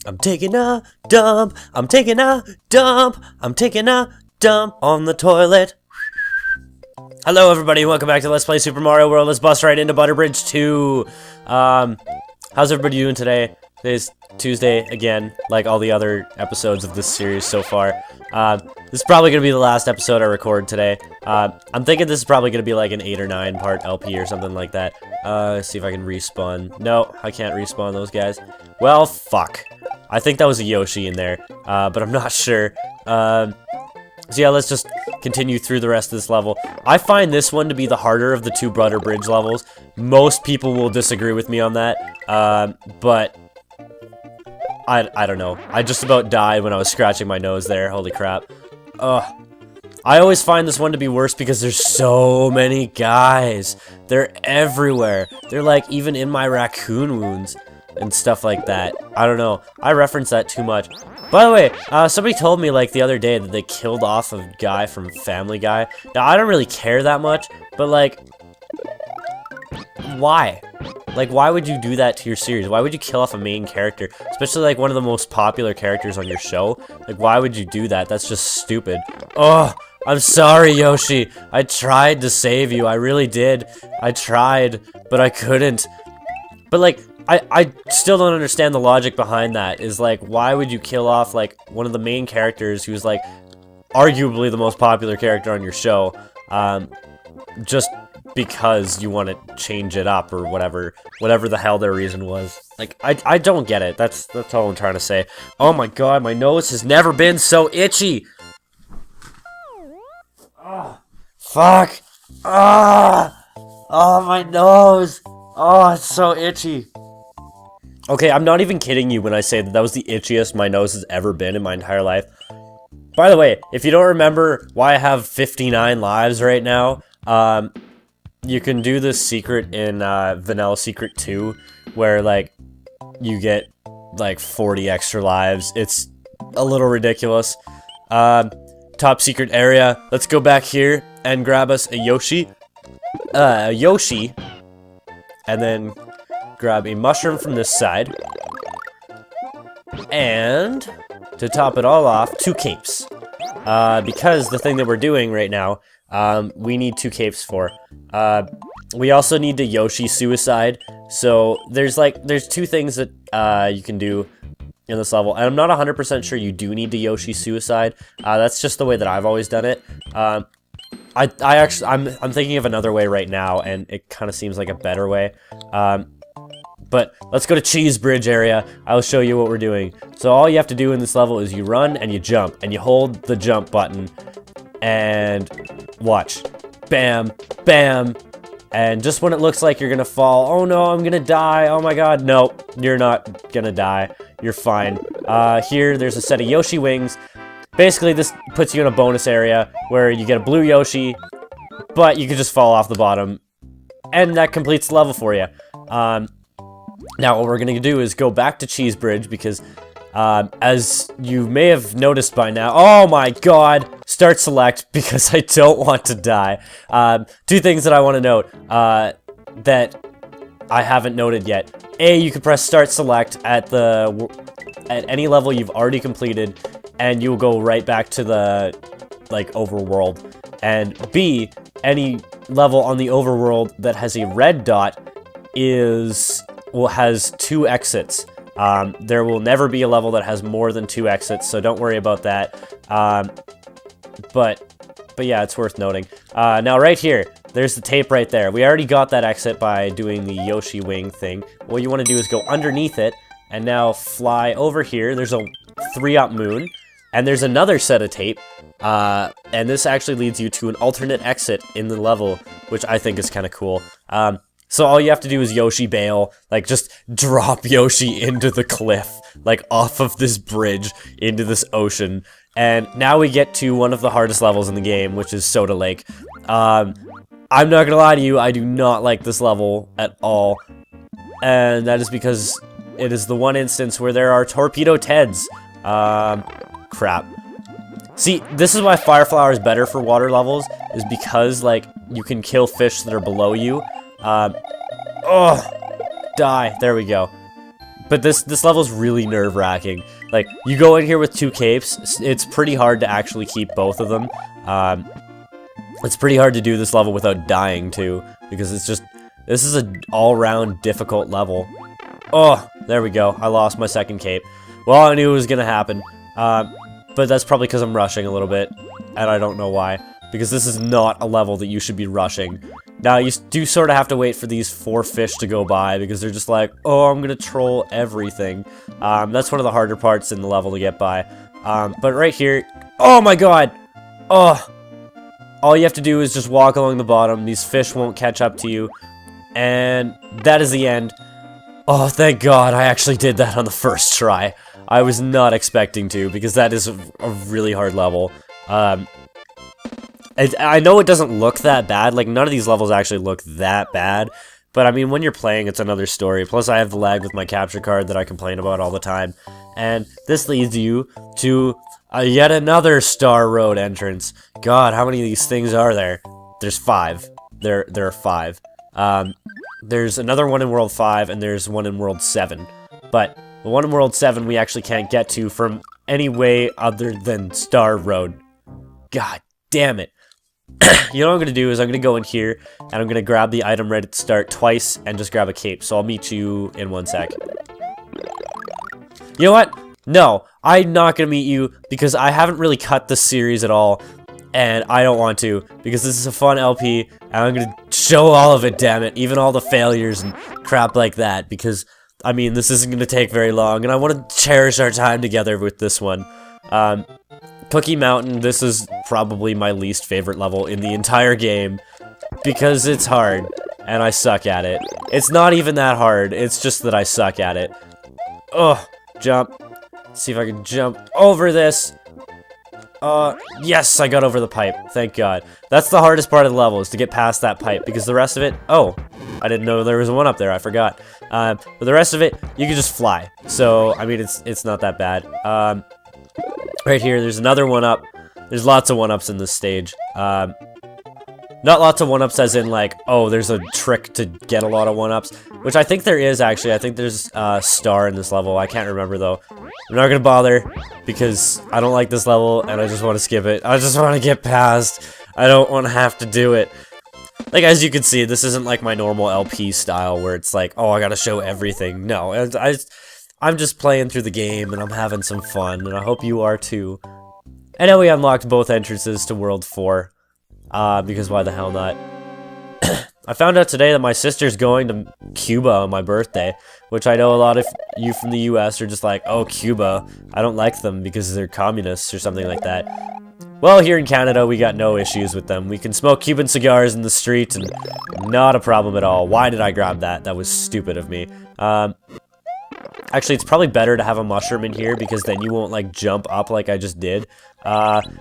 I'm taking a dump. I'm taking a dump. I'm taking a dump on the toilet. Hello, everybody. Welcome back to Let's Play Super Mario World. Let's bust right into Butter Bridge 2. How's everybody doing today? Today's Tuesday again, like all the other episodes of this series so far. This is probably going to be the last episode I record today. I'm thinking this is probably going to be like an 8 or 9 part LP or something like that. Let's see if I can respawn. No, I can't respawn those guys. Well, fuck. I think that was a Yoshi in there, but I'm not sure. So yeah, let's just continue through the rest of this level. I find this one to be the harder of the two Butter Bridge levels. Most people will disagree with me on that, but I don't know. I just about died when I was scratching my nose there. Holy crap. Ugh. I always find this one to be worse because there's so many guys. They're everywhere. They're like even in my raccoon wounds and stuff like that. I don't know. I reference that too much. By the way, somebody told me like the other day that they killed off a guy from Family Guy. Now, I don't really care that much, but like, why? Like, why would you do that to your series? Why would you kill off a main character? Especially, like, one of the most popular characters on your show? Like, why would you do that? That's just stupid. Oh, I'm sorry, Yoshi. I tried to save you. I really did. I tried, but I couldn't. But, like, I still don't understand the logic behind that. Is, like, why would you kill off, like, one of the main characters who's, like, arguably the most popular character on your show, just because you want to change it up or whatever the hell their reason was. Like, I don't get it. That's all I'm trying to say. Oh my god, my nose has never been so itchy. Oh, fuck. Ah, oh, my nose. Oh, it's so itchy. Okay, I'm not even kidding you when I say that that was the itchiest my nose has ever been in my entire life. By the way, if you don't remember why I have 59 lives right now, you can do this secret in Vanilla Secret 2, where, like, you get, like, 40 extra lives. It's a little ridiculous. Top secret area. Let's go back here and grab us a Yoshi. And then grab a mushroom from this side. And to top it all off, 2 capes. Because the thing that we're doing right now, we need 2 capes for. We also need the Yoshi suicide. So there's 2 things that you can do in this level, and I'm not 100% sure you do need the Yoshi suicide. That's just the way that I've always done it. I'm thinking of another way right now, and it kind of seems like a better way. But let's go to Cheese Bridge area. I'll show you what we're doing. So all you have to do in this level is you run and you jump, and you hold the jump button, and watch. Bam, bam, and just when it looks like you're gonna fall, oh no, I'm gonna die, oh my god, no, you're not gonna die, you're fine. Here, there's a set of Yoshi wings. Basically, this puts you in a bonus area where you get a blue Yoshi, but you can just fall off the bottom, and that completes the level for you. Now, what we're gonna do is go back to Cheese Bridge, because as you may have noticed by now, oh my god, start select, because I don't want to die. 2 things that I want to note that I haven't noted yet. A, you can press start select at any level you've already completed, and you'll go right back to the, like, overworld. And B, any level on the overworld that has a red dot has 2 exits. There will never be a level that has more than 2 exits, so don't worry about that. But yeah, it's worth noting. Now right here, there's the tape right there. We already got that exit by doing the Yoshi wing thing. What you want to do is go underneath it, and now fly over here. There's a 3-up moon, and there's another set of tape. And this actually leads you to an alternate exit in the level, which I think is kind of cool. So all you have to do is Yoshi bail, like just drop Yoshi into the cliff, like off of this bridge into this ocean. And now we get to one of the hardest levels in the game, which is Soda Lake. I'm not gonna lie to you, I do not like this level at all. And that is because it is the one instance where there are Torpedo Teds. Crap. See, this is why Fire Flower is better for water levels, is because, like, you can kill fish that are below you. Oh, die. There we go. But this level's really nerve-wracking. Like, you go in here with 2 capes, it's pretty hard to actually keep both of them. It's pretty hard to do this level without dying, too, because it's just... This is an all-round difficult level. Oh, there we go. I lost my 2nd cape. Well, I knew it was gonna happen. But that's probably because I'm rushing a little bit, and I don't know why. Because this is not a level that you should be rushing. Now, you do sort of have to wait for these 4 fish to go by, because they're just like, oh, I'm gonna troll everything. That's one of the harder parts in the level to get by. But right here... Oh my god! Oh! All you have to do is just walk along the bottom, these fish won't catch up to you, and that is the end. Oh, thank god, I actually did that on the first try. I was not expecting to, because that is a really hard level. I know it doesn't look that bad, like, none of these levels actually look that bad, but I mean, when you're playing, it's another story. Plus, I have the lag with my capture card that I complain about all the time, and this leads you to yet another Star Road entrance. God, how many of these things are there? There's 5. There are 5. There's another one in World 5, and there's one in World 7, but the one in World 7 we actually can't get to from any way other than Star Road. God damn it. You know what I'm going to do is I'm going to go in here, and I'm going to grab the item ready to start twice, and just grab a cape, so I'll meet you in 1 sec. You know what? No, I'm not going to meet you, because I haven't really cut this series at all, and I don't want to, because this is a fun LP, and I'm going to show all of it, damn it, even all the failures and crap like that, because, I mean, this isn't going to take very long, and I want to cherish our time together with this one. Cookie Mountain, this is probably my least favorite level in the entire game, because it's hard, and I suck at it. It's not even that hard, it's just that I suck at it. Ugh, jump. Let's see if I can jump over this. Yes, I got over the pipe, thank god. That's the hardest part of the level, is to get past that pipe, because the rest of it, oh, I didn't know there was one up there, I forgot. But the rest of it, you can just fly, so, I mean, it's not that bad. Right here, there's another one-up. There's lots of one-ups in this stage. Not lots of one-ups as in, like, oh, there's a trick to get a lot of one-ups. Which I think there is, actually. I think there's a star in this level. I can't remember, though. I'm not gonna bother, because I don't like this level, and I just want to skip it. I just want to get past. I don't want to have to do it. Like, as you can see, this isn't like my normal LP style, where it's like, oh, I gotta show everything. No, I'm just playing through the game, and I'm having some fun, and I hope you are too. I know we unlocked both entrances to World 4, because why the hell not? I found out today that my sister's going to Cuba on my birthday, which I know a lot of you from the US are just like, oh, Cuba, I don't like them because they're communists or something like that. Well, here in Canada, we got no issues with them. We can smoke Cuban cigars in the street, and not a problem at all. Why did I grab that? That was stupid of me. Actually, it's probably better to have a mushroom in here, because then you won't, like, jump up like I just did.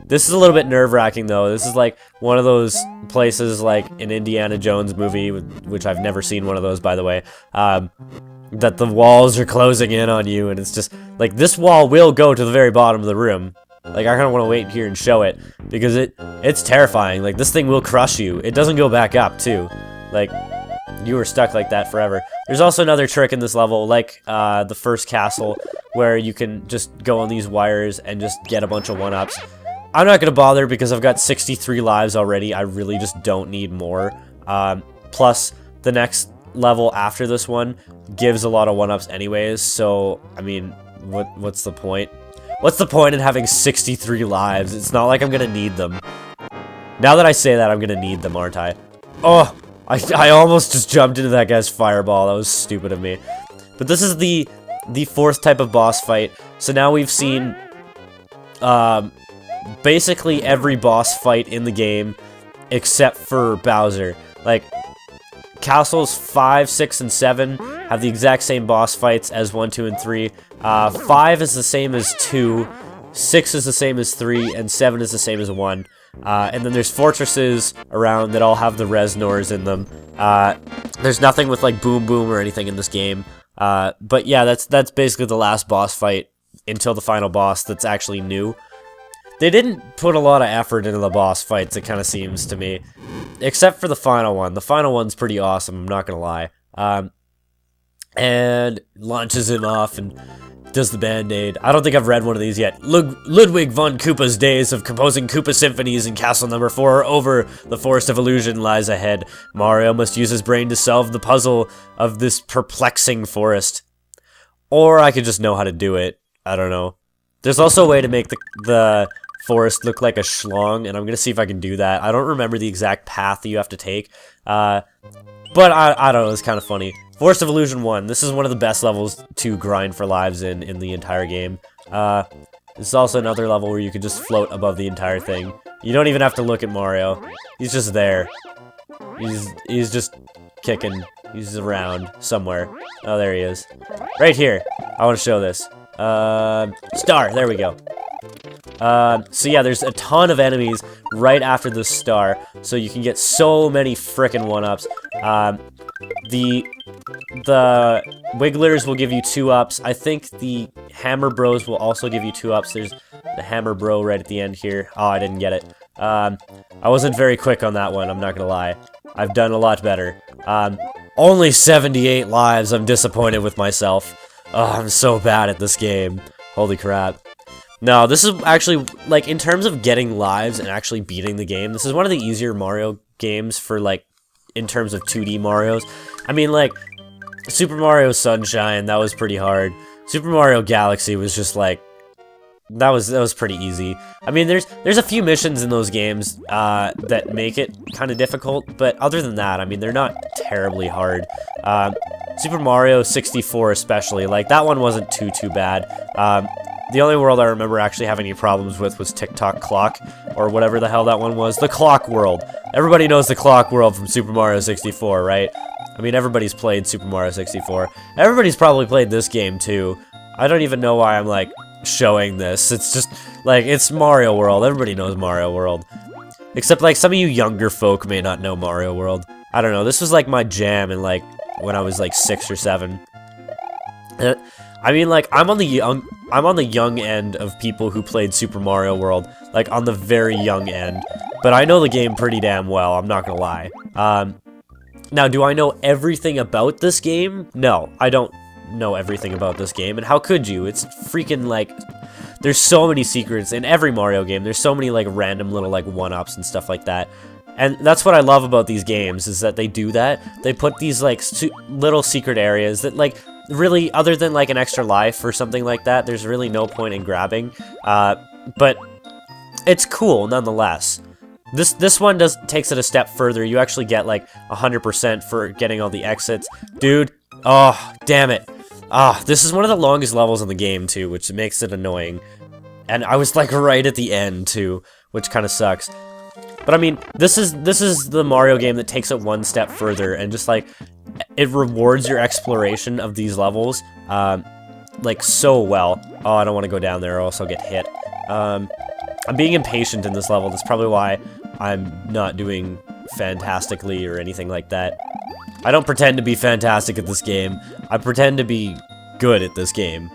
This is a little bit nerve-wracking, though. This is, like, one of those places, like, an Indiana Jones movie, which I've never seen one of those, by the way, that the walls are closing in on you, and it's just, like, this wall will go to the very bottom of the room. Like, I kind of want to wait here and show it, because it's terrifying. Like, this thing will crush you. It doesn't go back up, too. Like, you were stuck like that forever. There's also another trick in this level, like the first castle, where you can just go on these wires and just get a bunch of one-ups. I'm not going to bother because I've got 63 lives already. I really just don't need more. Plus, the next level after this one gives a lot of one-ups anyways, so, I mean, what's the point? What's the point in having 63 lives? It's not like I'm going to need them. Now that I say that, I'm going to need them, aren't I? Oh! I almost just jumped into that guy's fireball. That was stupid of me. But this is the 4th type of boss fight. So now we've seen basically every boss fight in the game except for Bowser. Like, Castles 5, 6, and 7 have the exact same boss fights as 1, 2, and 3. 5 is the same as 2, 6 is the same as 3, and 7 is the same as 1. And then there's fortresses around that all have the Reznors in them. There's nothing with, like, Boom Boom or anything in this game. But yeah, that's basically the last boss fight until the final boss that's actually new. They didn't put a lot of effort into the boss fights, it kind of seems to me. Except for the final one. The final one's pretty awesome, I'm not gonna lie. and launches him off and does the Band-Aid. I don't think I've read one of these yet. Ludwig von Koopa's days of composing Koopa symphonies in Castle Number 4 are over. The Forest of Illusion lies ahead. Mario must use his brain to solve the puzzle of this perplexing forest. Or I could just know how to do it. I don't know. There's also a way to make the forest look like a schlong, and I'm gonna see if I can do that. I don't remember the exact path that you have to take. But I don't know, it's kind of funny. Forest of Illusion 1. This is one of the best levels to grind for lives in the entire game. This is also another level where you can just float above the entire thing. You don't even have to look at Mario. He's just there. He's just kicking. He's around somewhere. Oh, there he is. Right here. I want to show this. Star. There we go. So yeah, there's a ton of enemies right after the star, so you can get so many frickin' one-ups. The Wigglers will give you 2-ups. I think the Hammer Bros will also give you 2-ups. There's the Hammer Bro right at the end here. Oh, I didn't get it. I wasn't very quick on that one, I'm not gonna lie. I've done a lot better. Only 78 lives. I'm disappointed with myself. Oh, I'm so bad at this game. Holy crap. No, this is actually, like, in terms of getting lives and actually beating the game, this is one of the easier Mario games for, like, in terms of 2D Marios. I mean, like, Super Mario Sunshine, that was pretty hard. Super Mario Galaxy was just, like, that was pretty easy. I mean, there's a few missions in those games that make it kind of difficult, but other than that, I mean, they're not terribly hard. Super Mario 64 especially, like, that one wasn't too bad. The only world I remember actually having any problems with was Tick-Tock Clock, or whatever the hell that one was. The Clock World. Everybody knows the Clock World from Super Mario 64, right? I mean, everybody's played Super Mario 64. Everybody's probably played this game, too. I don't even know why I'm, like, showing this. It's just, like, it's Mario World. Everybody knows Mario World. Except, like, some of you younger folk may not know Mario World. I don't know. This was, like, my jam in, like, when I was, like, 6 or 7. I mean, like, I'm on the young end of people who played Super Mario World, like, on the very young end, but I know the game pretty damn well, I'm not gonna lie. Now, do I know everything about this game? No, I don't know everything about this game, and how could you? It's freaking, like, there's so many secrets in every Mario game, there's so many, like, random little, like, one-ups and stuff like that. And that's what I love about these games, is that they do that. They put these, like, little secret areas that, like, really, other than, like, an extra life or something like that, there's really no point in grabbing. But it's cool, nonetheless. This one takes it a step further. You actually get, like, 100% for getting all the exits. Dude, oh, damn it. This is one of the longest levels in the game, too, which makes it annoying. And I was, like, right at the end, too, which kind of sucks. But I mean, this is the Mario game that takes it one step further and just, like, it rewards your exploration of these levels, like, so well. Oh, I don't want to go down there or else I'll get hit. I'm being impatient in this level. That's probably why I'm not doing fantastically or anything like that. I don't pretend to be fantastic at this game. I pretend to be good at this game.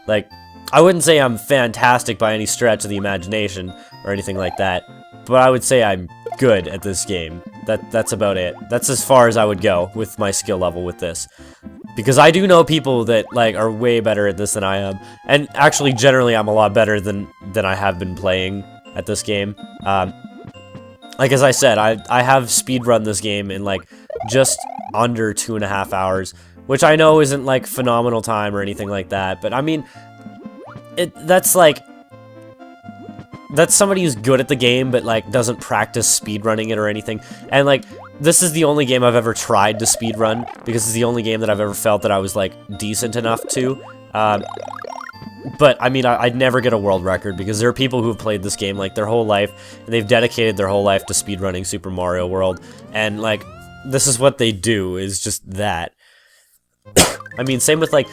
Like, I wouldn't say I'm fantastic by any stretch of the imagination or anything like that, but I would say I'm good at this game. That's about it. That's as far as I would go with my skill level with this. Because I do know people that, like, are way better at this than I am. And actually, generally, I'm a lot better than I have been playing at this game. Like, as I said, I have speedrun this game in, like, just under 2.5 hours. Which I know isn't, like, phenomenal time or anything like that. But, I mean, that's, like... That's somebody who's good at the game, but, like, doesn't practice speedrunning it or anything. And, like, this is the only game I've ever tried to speedrun, because it's the only game that I've ever felt that I was, like, decent enough to. But, I mean, I'd never get a world record, because there are people who have played this game, like, their whole life, and they've dedicated their whole life to speedrunning Super Mario World. And, like, this is what they do, is just that. I mean, same with, like,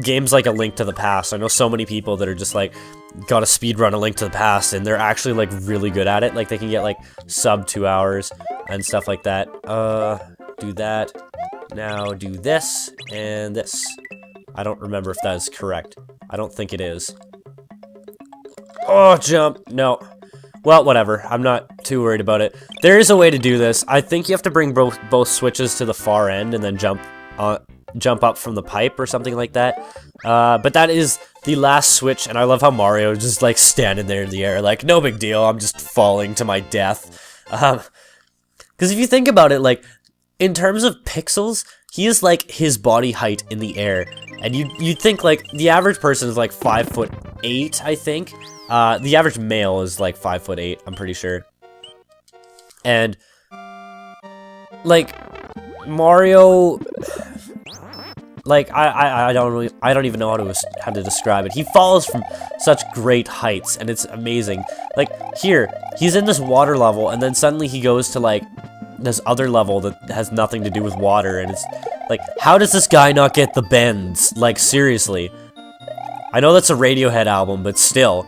games like A Link to the Past. I know so many people that are just, like, gotta speedrun A Link to the Past, and they're actually, like, really good at it. Like, they can get, like, sub 2 hours and stuff like that. Do that. Now do this and this. I don't remember if that is correct. I don't think it is. Oh, jump. No. Well, whatever. I'm not too worried about it. There is a way to do this. I think you have to bring both switches to the far end and then jump jump up from the pipe or something like that. But that is the last switch, and I love how Mario just like standing there in the air, like no big deal, I'm just falling to my death. Because if you think about it, like in terms of pixels, he is like his body height in the air, and you'd think like the average person is like 5'8", I think. The average male is like 5'8", I'm pretty sure. And like Mario, like I don't even know how to describe it. He falls from such great heights, and it's amazing. Like here, he's in this water level, and then suddenly he goes to like this other level that has nothing to do with water, and it's like, how does this guy not get the bends? Like seriously. I know that's a Radiohead album, but still.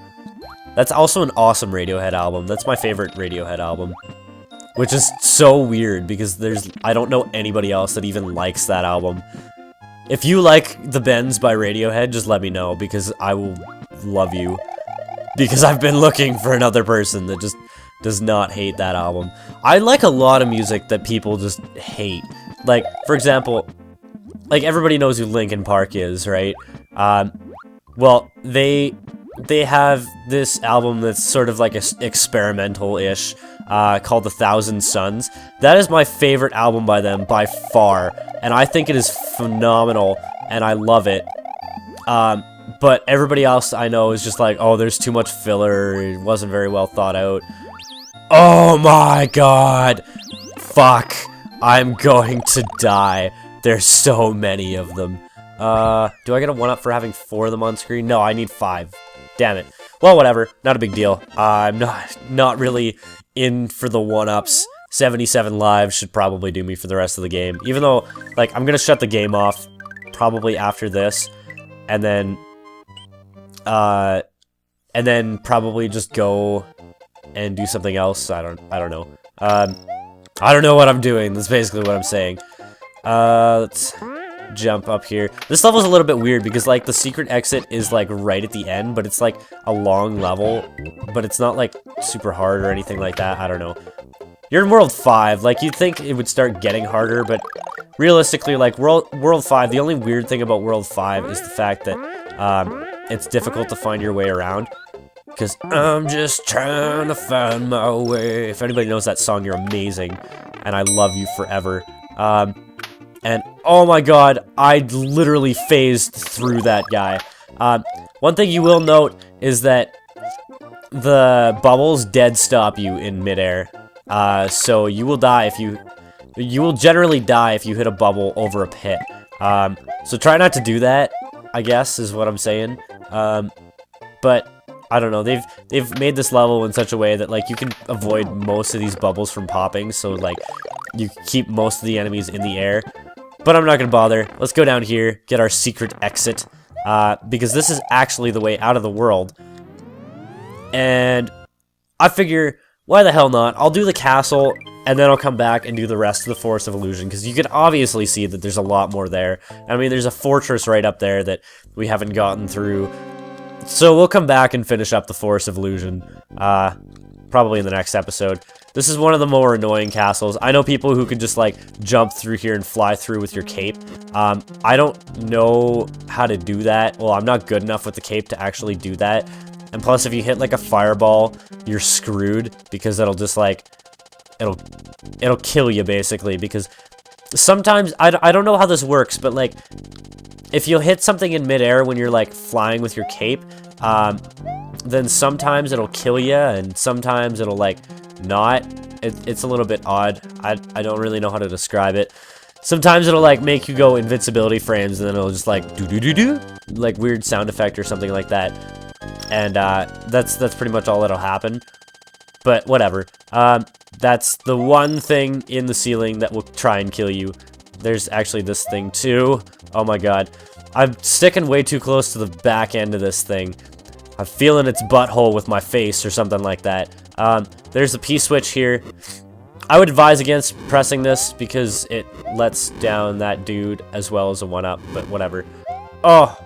That's also an awesome Radiohead album. That's my favorite Radiohead album. Which is so weird, because I don't know anybody else that even likes that album. If you like The Bends by Radiohead, just let me know, because I will love you. Because I've been looking for another person that just does not hate that album. I like a lot of music that people just hate. Like, for example, like everybody knows who Linkin Park is, right? Well, they have this album that's sort of like experimental-ish, called The Thousand Suns. That is my favorite album by them by far, and I think it is phenomenal, and I love it. But everybody else I know is just like, oh, there's too much filler, it wasn't very well thought out. Oh my god! Fuck! I'm going to die. There's so many of them. Do I get a 1-up for having 4 of them on screen? No, I need 5. Damn it. Well, whatever. Not a big deal. I'm not really in for the 1-ups. 77 lives should probably do me for the rest of the game. Even though, like, I'm gonna shut the game off probably after this, and then probably just go and do something else. I don't know. I don't know what I'm doing. That's basically what I'm saying. Let's jump up here. This level's a little bit weird because like the secret exit is like right at the end, but it's like a long level, but it's not like super hard or anything like that. I don't know. You're in World 5, like you'd think it would start getting harder, but realistically, like World 5, the only weird thing about World 5 is the fact that it's difficult to find your way around. Because I'm just trying to find my way. If anybody knows that song, you're amazing. And I love you forever. And oh my god, I literally phased through that guy. One thing you will note is that the bubbles dead stop you in midair. So you will die if you will generally die if you hit a bubble over a pit. So try not to do that, I guess, is what I'm saying. But I don't know, they've made this level in such a way that like you can avoid most of these bubbles from popping, so like you keep most of the enemies in the air. But I'm not gonna bother. Let's go down here, get our secret exit, because this is actually the way out of the world. And I figure, why the hell not? I'll do the castle, and then I'll come back and do the rest of the Forest of Illusion, because you can obviously see that there's a lot more there. I mean, there's a fortress right up there that we haven't gotten through. So we'll come back and finish up the Forest of Illusion, probably in the next episode. This is one of the more annoying castles. I know people who can just, like, jump through here and fly through with your cape. I don't know how to do that. Well, I'm not good enough with the cape to actually do that. And plus, if you hit, like, a fireball, you're screwed, because it'll just, like, it'll kill you, basically, because sometimes, I don't know how this works, but, like, if you hit something in midair when you're, like, flying with your cape, then sometimes it'll kill you, and sometimes it'll, like, not. It's a little bit odd. I don't really know how to describe it. Sometimes it'll, like, make you go invincibility frames, and then it'll just, like, do-do-do-do, like, weird sound effect or something like that. And, that's pretty much all that'll happen. But, whatever. That's the one thing in the ceiling that will try and kill you. There's actually this thing, too. Oh my god. I'm sticking way too close to the back end of this thing. I'm feeling its butthole with my face or something like that. There's a P-switch here. I would advise against pressing this because it lets down that dude as well as a 1-up, but whatever. Oh!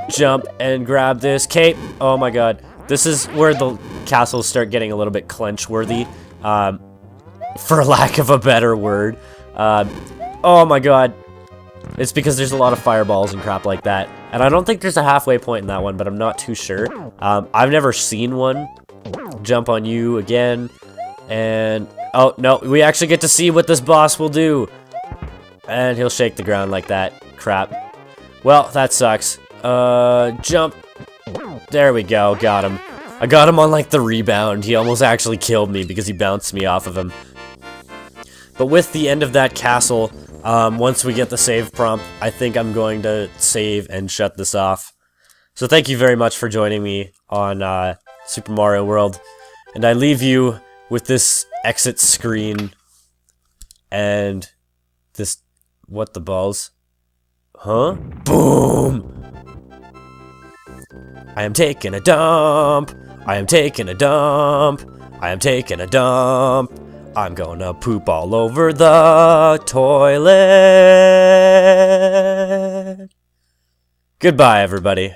Jump and grab this cape. Oh my god. This is where the castles start getting a little bit clench-worthy, for lack of a better word. Oh my god. It's because there's a lot of fireballs and crap like that. And I don't think there's a halfway point in that one, but I'm not too sure. I've never seen one jump on you again. And, oh, no, we actually get to see what this boss will do. And he'll shake the ground like that. Crap. Well, that sucks. Jump. There we go, got him. I got him on, like, the rebound. He almost actually killed me because he bounced me off of him. But with the end of that castle, once we get the save prompt, I think I'm going to save and shut this off. So thank you very much for joining me on Super Mario World. And I leave you with this exit screen and this... what the balls? Huh? Boom! I am taking a dump! I am taking a dump! I am taking a dump! I'm gonna poop all over the toilet! Goodbye, everybody.